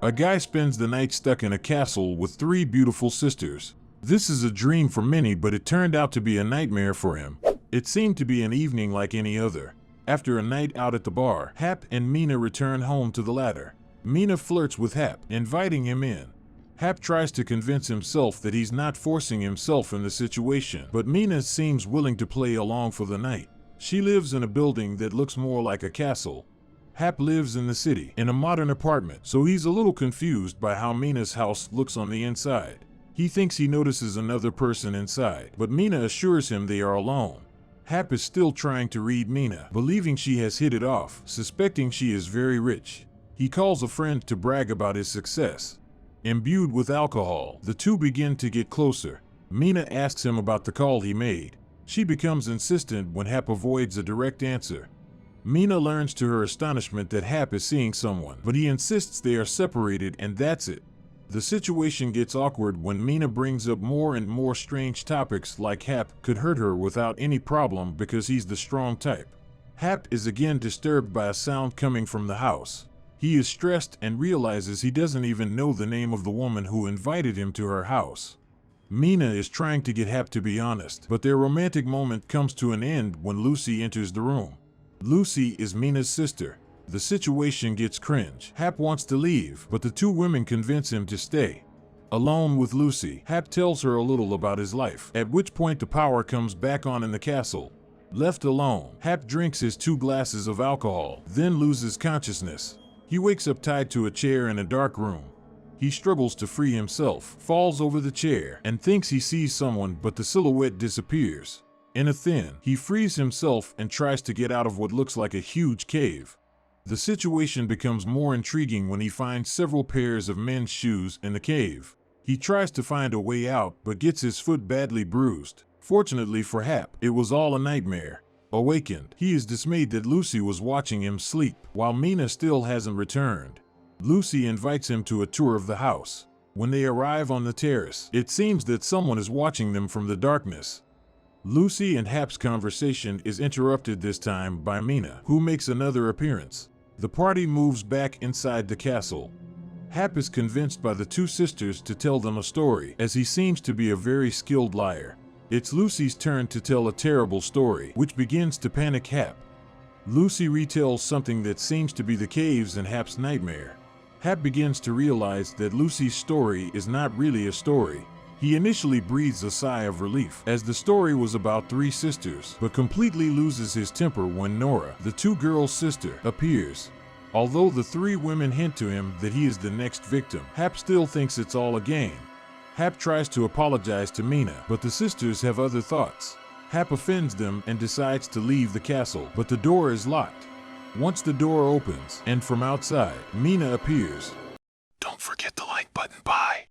A guy spends the night stuck in a castle with three beautiful sisters. This is a dream for many, but it turned out to be a nightmare for him. It seemed to be an evening like any other. After a night out at the bar, Hap and Mina return home to the latter. Mina flirts with Hap, inviting him in. Hap tries to convince himself that he's not forcing himself in the situation, but Mina seems willing to play along for the night. She lives in a building that looks more like a castle. Hap lives in the city, in a modern apartment, so he's a little confused by how Mina's house looks on the inside. He thinks he notices another person inside, but Mina assures him they are alone. Hap is still trying to read Mina, believing she has hit it off, suspecting she is very rich. He calls a friend to brag about his success. Imbued with alcohol, the two begin to get closer. Mina asks him about the call he made. She becomes insistent when Hap avoids a direct answer. Mina learns to her astonishment that Hap is seeing someone, but he insists they are separated and that's it. The situation gets awkward when Mina brings up more and more strange topics, like Hap could hurt her without any problem because he's the strong type. Hap is again disturbed by a sound coming from the house. He is stressed and realizes he doesn't even know the name of the woman who invited him to her house. Mina is trying to get Hap to be honest, but their romantic moment comes to an end when Lucy enters the room. Lucy is Mina's sister. The situation gets cringe. Hap wants to leave, but the two women convince him to stay. Alone with Lucy, Hap tells her a little about his life, at which point the power comes back on in the castle. Left alone, Hap drinks his 2 glasses of alcohol, then loses consciousness. He wakes up tied to a chair in a dark room. He struggles to free himself, falls over the chair, and thinks he sees someone, but the silhouette disappears. In a thin, he frees himself and tries to get out of what looks like a huge cave. The situation becomes more intriguing when he finds several pairs of men's shoes in the cave. He tries to find a way out, but gets his foot badly bruised. Fortunately for Hap, it was all a nightmare. Awakened, he is dismayed that Lucy was watching him sleep, while Mina still hasn't returned. Lucy invites him to a tour of the house. When they arrive on the terrace, it seems that someone is watching them from the darkness. Lucy and Hap's conversation is interrupted this time by Mina, who makes another appearance. The party moves back inside the castle. Hap is convinced by the two sisters to tell them a story, as he seems to be a very skilled liar. It's Lucy's turn to tell a terrible story, which begins to panic Hap. Lucy retells something that seems to be the caves in Hap's nightmare. Hap begins to realize that Lucy's story is not really a story. He initially breathes a sigh of relief, as the story was about 3 sisters, but completely loses his temper when Nora, the 2 girls' sister, appears. Although the 3 women hint to him that he is the next victim, Hap still thinks it's all a game. Hap tries to apologize to Mina, but the sisters have other thoughts. Hap offends them and decides to leave the castle, but the door is locked. Once the door opens, and from outside, Mina appears. Don't forget the like button, bye.